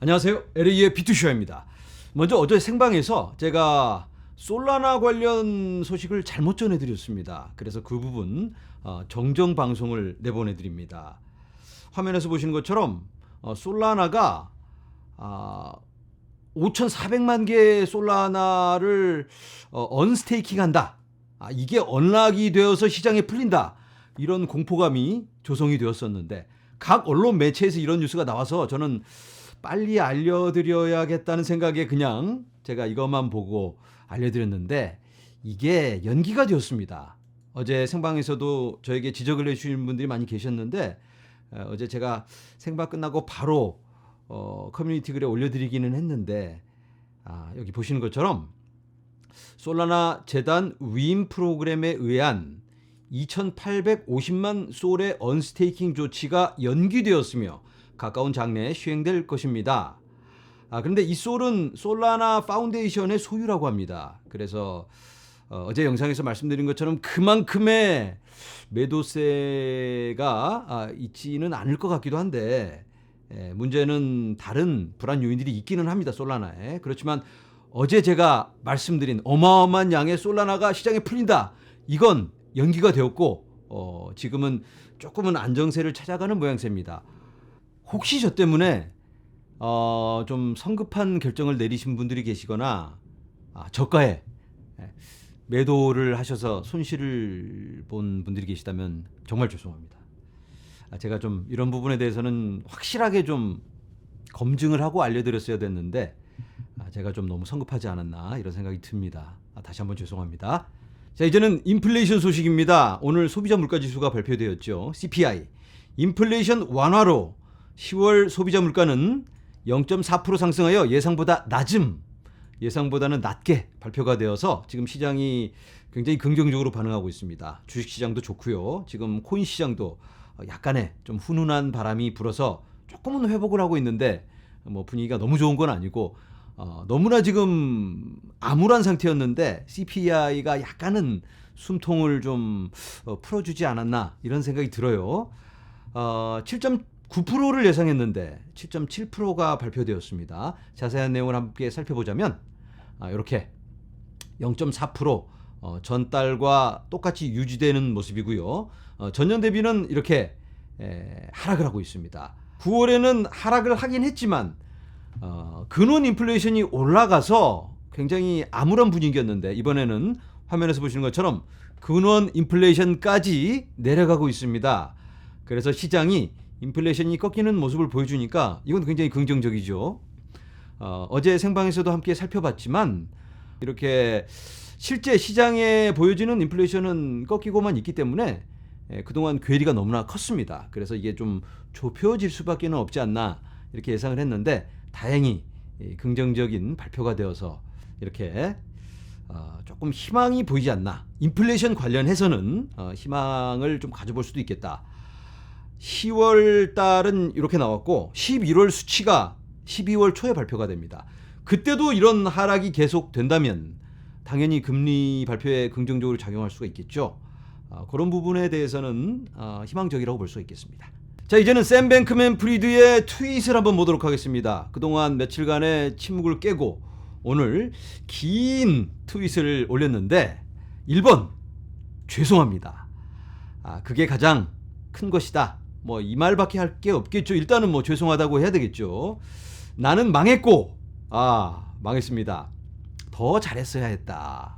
안녕하세요. LA의 비투쇼입니다. 먼저 어제 생방에서 제가 솔라나 관련 소식을 잘못 전해드렸습니다. 그래서 그 부분 정정 방송을 내보내드립니다. 화면에서 보시는 것처럼 솔라나가 5,400만 개의 솔라나를 언스테이킹한다. 이게 언락이 되어서 시장에 풀린다. 이런 공포감이 조성이 되었었는데 각 언론 매체에서 이런 뉴스가 나와서 저는 빨리 알려드려야겠다는 생각에 그냥 제가 이것만 보고 알려드렸는데 이게 연기가 되었습니다. 어제 생방에서도 저에게 지적을 해주시는 분들이 많이 계셨는데 어제 제가 생방 끝나고 바로 커뮤니티 글에 올려드리기는 했는데 여기 보시는 것처럼 솔라나 재단 위임 프로그램에 의한 2,850만 솔의 언스테이킹 조치가 연기되었으며 가까운 장래에 시행될 것입니다. 그런데 이 솔은 솔라나 파운데이션의 소유라고 합니다. 그래서 어제 영상에서 말씀드린 것처럼 그만큼의 매도세가 있지는 않을 것 같기도 한데 문제는 다른 불안 요인들이 있기는 합니다. 솔라나에. 그렇지만 어제 제가 말씀드린 어마어마한 양의 솔라나가 시장에 풀린다. 이건 연기가 되었고 지금은 조금은 안정세를 찾아가는 모양새입니다. 혹시 저 때문에 좀 성급한 결정을 내리신 분들이 계시거나 저가에 매도를 하셔서 손실을 본 분들이 계시다면 정말 죄송합니다. 제가 좀 이런 부분에 대해서는 확실하게 좀 검증을 하고 알려드렸어야 됐는데 제가 좀 너무 성급하지 않았나 이런 생각이 듭니다. 다시 한번 죄송합니다. 자, 이제는 인플레이션 소식입니다. 오늘 소비자 물가지수가 발표되었죠. CPI. 인플레이션 완화로 10월 소비자 물가는 0.4% 상승하여 예상보다는 낮게 발표가 되어서 지금 시장이 굉장히 긍정적으로 반응하고 있습니다. 주식시장도 좋고요. 지금 코인 시장도 약간의 좀 훈훈한 바람이 불어서 조금은 회복을 하고 있는데 뭐 분위기가 너무 좋은 건 아니고 너무나 지금 암울한 상태였는데 CPI가 약간은 숨통을 좀 풀어주지 않았나 이런 생각이 들어요. 7.9%를 예상했는데 7.7%가 발표되었습니다. 자세한 내용을 함께 살펴보자면 이렇게 0.4% 전달과 똑같이 유지되는 모습이고요. 전년 대비는 이렇게 하락을 하고 있습니다. 9월에는 하락을 하긴 했지만 근원 인플레이션이 올라가서 굉장히 암울한 분위기였는데 이번에는 화면에서 보시는 것처럼 근원 인플레이션까지 내려가고 있습니다. 그래서 시장이 인플레이션이 꺾이는 모습을 보여주니까 이건 굉장히 긍정적이죠. 어제 생방에서도 함께 살펴봤지만 이렇게 실제 시장에 보여지는 인플레이션은 꺾이고만 있기 때문에 그동안 괴리가 너무나 컸습니다. 그래서 이게 좀 좁혀질 수밖에 없지 않나 이렇게 예상을 했는데 다행히 긍정적인 발표가 되어서 이렇게 조금 희망이 보이지 않나. 인플레이션 관련해서는 희망을 좀 가져볼 수도 있겠다. 10월 달은 이렇게 나왔고 11월 수치가 12월 초에 발표가 됩니다. 그때도 이런 하락이 계속된다면 당연히 금리 발표에 긍정적으로 작용할 수가 있겠죠. 그런 부분에 대해서는 희망적이라고 볼 수 있겠습니다. 자, 이제는 샘 뱅크맨 프리드의 트윗을 한번 보도록 하겠습니다. 그동안 며칠간의 침묵을 깨고 오늘 긴 트윗을 올렸는데 1번 죄송합니다. 그게 가장 큰 것이다. 뭐 이 말밖에 할 게 없겠죠. 일단은 뭐 죄송하다고 해야 되겠죠. 나는 망했고 망했습니다. 더 잘했어야 했다.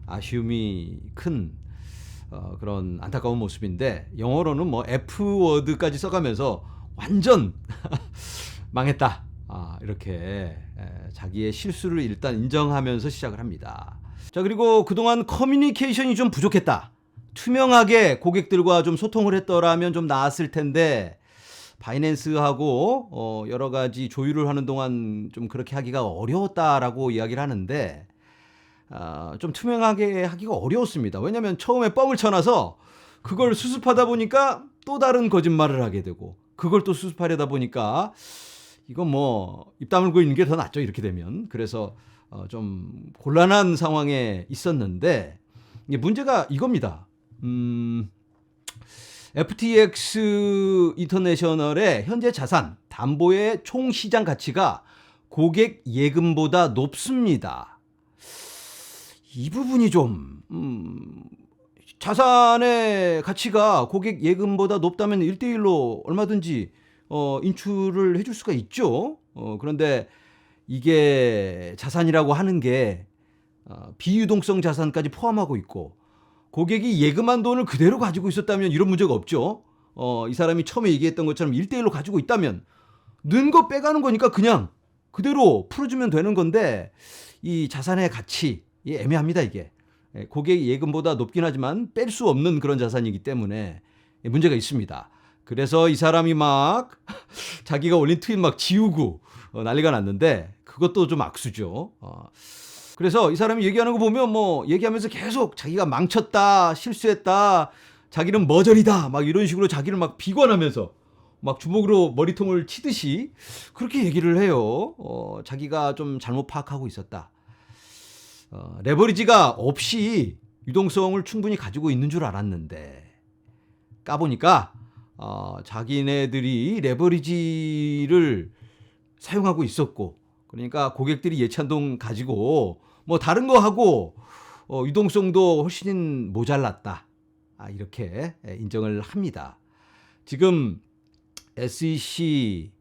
아쉬움이 큰 그런 안타까운 모습인데 영어로는 뭐 F워드까지 써가면서 완전 망했다. 이렇게 자기의 실수를 일단 인정하면서 시작을 합니다. 자, 그리고 그동안 커뮤니케이션이 좀 부족했다. 투명하게 고객들과 좀 소통을 했더라면 좀 나았을 텐데 바이낸스하고 여러 가지 조율을 하는 동안 좀 그렇게 하기가 어려웠다라고 이야기를 하는데 좀 투명하게 하기가 어려웠습니다. 왜냐하면 처음에 뻥을 쳐놔서 그걸 수습하다 보니까 또 다른 거짓말을 하게 되고 그걸 또 수습하려다 보니까 이건 뭐 입 다물고 있는 게 더 낫죠. 이렇게 되면. 그래서 좀 곤란한 상황에 있었는데 문제가 이겁니다. FTX 인터내셔널의 현재 자산 담보의 총 시장 가치가 고객 예금보다 높습니다. 이 부분이 좀 자산의 가치가 고객 예금보다 높다면 1대1로 얼마든지 인출을 해줄 수가 있죠. 그런데 이게 자산이라고 하는 게 비유동성 자산까지 포함하고 있고, 고객이 예금한 돈을 그대로 가지고 있었다면 이런 문제가 없죠. 이 사람이 처음에 얘기했던 것처럼 1대1로 가지고 있다면 는 거 빼가는 거니까 그냥 그대로 풀어주면 되는 건데, 이 자산의 가치 애매합니다. 이게 고객 예금보다 높긴 하지만 뺄 수 없는 그런 자산이기 때문에 문제가 있습니다. 그래서 이 사람이 막 자기가 올린 트윗 막 지우고 난리가 났는데, 그것도 좀 악수죠. 그래서 이 사람이 얘기하는 거 보면 뭐 얘기하면서 계속 자기가 망쳤다, 실수했다, 자기는 머저리다, 막 이런 식으로 자기를 막 비관하면서 막 주먹으로 머리통을 치듯이 그렇게 얘기를 해요. 자기가 좀 잘못 파악하고 있었다. 레버리지가 없이 유동성을 충분히 가지고 있는 줄 알았는데, 까보니까 자기네들이 레버리지를 사용하고 있었고, 그러니까 고객들이 예찬 돈 가지고 뭐 다른 거 하고 유동성도 훨씬 모자랐다. 이렇게 인정을 합니다. 지금 SEC,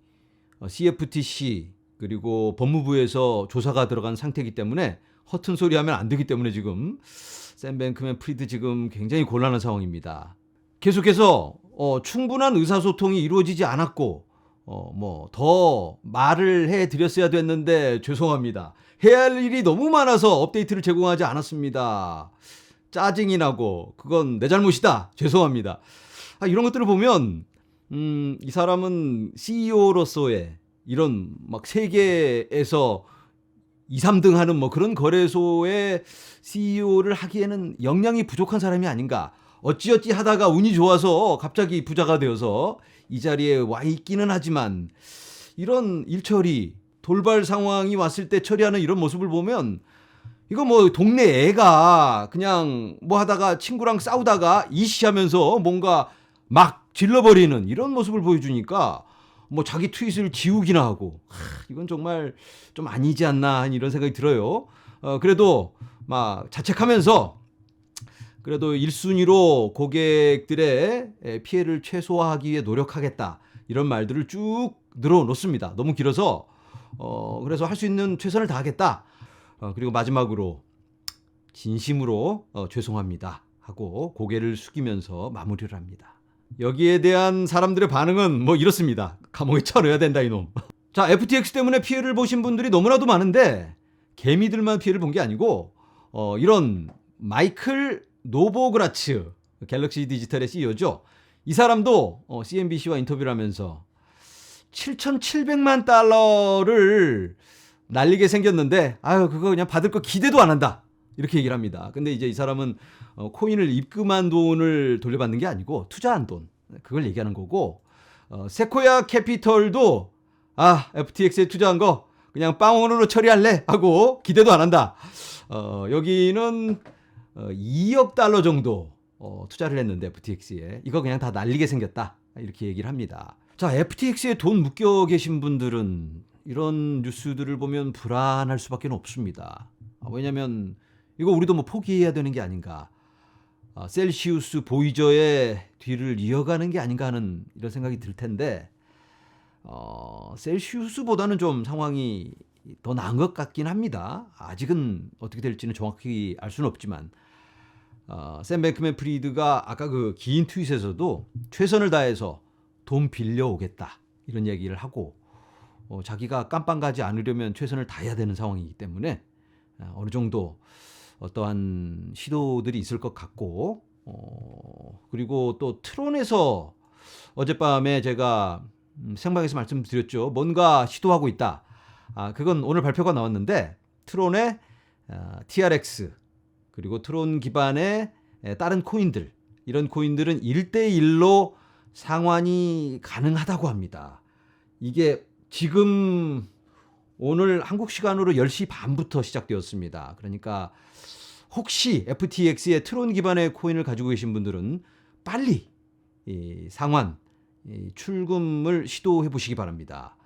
CFTC 그리고 법무부에서 조사가 들어간 상태이기 때문에 허튼 소리 하면 안 되기 때문에 지금 샘 뱅크맨 프리드 지금 굉장히 곤란한 상황입니다. 계속해서 충분한 의사소통이 이루어지지 않았고 뭐 더 말을 해드렸어야 됐는데 죄송합니다. 해야 할 일이 너무 많아서 업데이트를 제공하지 않았습니다. 짜증이 나고 그건 내 잘못이다. 죄송합니다. 이런 것들을 보면 이 사람은 CEO로서의 이런 막 세계에서 2, 3등 하는 뭐 그런 거래소의 CEO를 하기에는 역량이 부족한 사람이 아닌가. 어찌어찌 하다가 운이 좋아서 갑자기 부자가 되어서 이 자리에 와 있기는 하지만, 이런 일처리, 돌발 상황이 왔을 때 처리하는 이런 모습을 보면 이거 뭐 동네 애가 그냥 뭐 하다가 친구랑 싸우다가 이시하면서 뭔가 막 질러버리는 이런 모습을 보여주니까 뭐 자기 트윗을 지우기나 하고, 이건 정말 좀 아니지 않나 이런 생각이 들어요. 그래도 막 자책하면서 그래도 1순위로 고객들의 피해를 최소화하기 위해 노력하겠다, 이런 말들을 쭉 늘어놓습니다. 너무 길어서 그래서 할 수 있는 최선을 다하겠다. 그리고 마지막으로 진심으로 죄송합니다 하고 고개를 숙이면서 마무리를 합니다. 여기에 대한 사람들의 반응은 뭐 이렇습니다. 감옥에 쳐넣어야 된다 이놈. 자, FTX 때문에 피해를 보신 분들이 너무나도 많은데 개미들만 피해를 본 게 아니고 이런 마이클 노보그라츠, 갤럭시 디지털의 CEO죠. 이 사람도 CNBC와 인터뷰를 하면서 7,700만 달러를 날리게 생겼는데 그거 그냥 받을 거 기대도 안 한다, 이렇게 얘기를 합니다. 근데 이제 이 사람은 코인을 입금한 돈을 돌려받는 게 아니고 투자한 돈, 그걸 얘기하는 거고, 세코야 캐피털도 FTX에 투자한 거 그냥 빵원으로 처리할래 하고 기대도 안 한다. 여기는 2억 달러 정도 투자를 했는데 FTX에 이거 그냥 다 날리게 생겼다, 이렇게 얘기를 합니다. 자, FTX에 돈 묶여 계신 분들은 이런 뉴스들을 보면 불안할 수밖에 없습니다. 왜냐면 이거 우리도 뭐 포기해야 되는 게 아닌가, 셀시우스 보이저의 뒤를 이어가는 게 아닌가 하는 이런 생각이 들 텐데, 셀시우스보다는 좀 상황이 더 나은 것 같긴 합니다. 아직은 어떻게 될지는 정확히 알 수는 없지만, 샘 뱅크맨 프리드가 아까 그 긴 트윗에서도 최선을 다해서 돈 빌려오겠다, 이런 얘기를 하고, 자기가 깜빵 가지 않으려면 최선을 다해야 되는 상황이기 때문에 어느 정도 어떠한 시도들이 있을 것 같고, 그리고 또 트론에서 어젯밤에 제가 생방에서 말씀드렸죠. 뭔가 시도하고 있다. 그건 오늘 발표가 나왔는데, 트론의 TRX 그리고 트론 기반의 다른 코인들, 이런 코인들은 1대1로 상환이 가능하다고 합니다. 이게 지금 오늘 한국 시간으로 10시 반부터 시작되었습니다. 그러니까 혹시 FTX의 트론 기반의 코인을 가지고 계신 분들은 빨리 이 상환 이 출금을 시도해 보시기 바랍니다.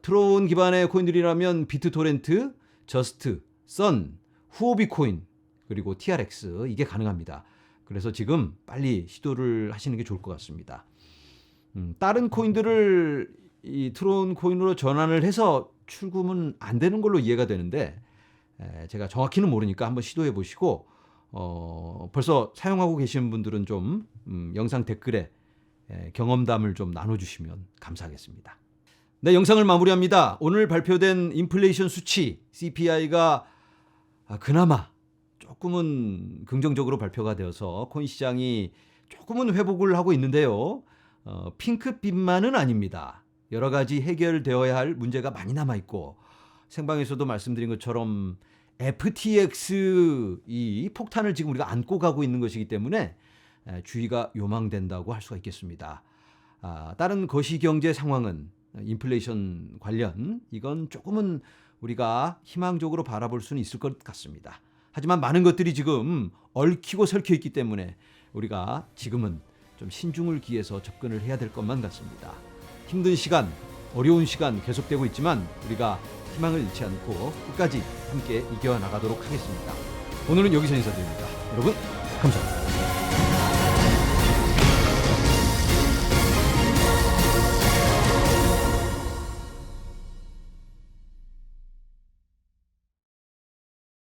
트론 기반의 코인들이라면 비트토렌트, 저스트, 선, 후오비 코인, 그리고 TRX 이게 가능합니다. 그래서 지금 빨리 시도를 하시는 게 좋을 것 같습니다. 다른 코인들을 이 트론 코인으로 전환을 해서 출금은 안 되는 걸로 이해가 되는데 제가 정확히는 모르니까 한번 시도해 보시고 벌써 사용하고 계시는 분들은 좀 영상 댓글에 경험담을 좀 나눠주시면 감사하겠습니다. 네, 영상을 마무리합니다. 오늘 발표된 인플레이션 수치 CPI가 그나마 조금은 긍정적으로 발표가 되어서 코인 시장이 조금은 회복을 하고 있는데요. 핑크빛만은 아닙니다. 여러 가지 해결되어야 할 문제가 많이 남아있고 생방에서도 말씀드린 것처럼 FTX 이 폭탄을 지금 우리가 안고 가고 있는 것이기 때문에 주의가 요망된다고 할 수가 있겠습니다. 다른 거시경제 상황은 인플레이션 관련 이건 조금은 우리가 희망적으로 바라볼 수는 있을 것 같습니다. 하지만 많은 것들이 지금 얽히고 설켜 있기 때문에 우리가 지금은 좀 신중을 기해서 접근을 해야 될 것만 같습니다. 힘든 시간, 어려운 시간 계속되고 있지만 우리가 희망을 잃지 않고 끝까지 함께 이겨나가도록 하겠습니다. 오늘은 여기서 인사드립니다. 여러분 감사합니다.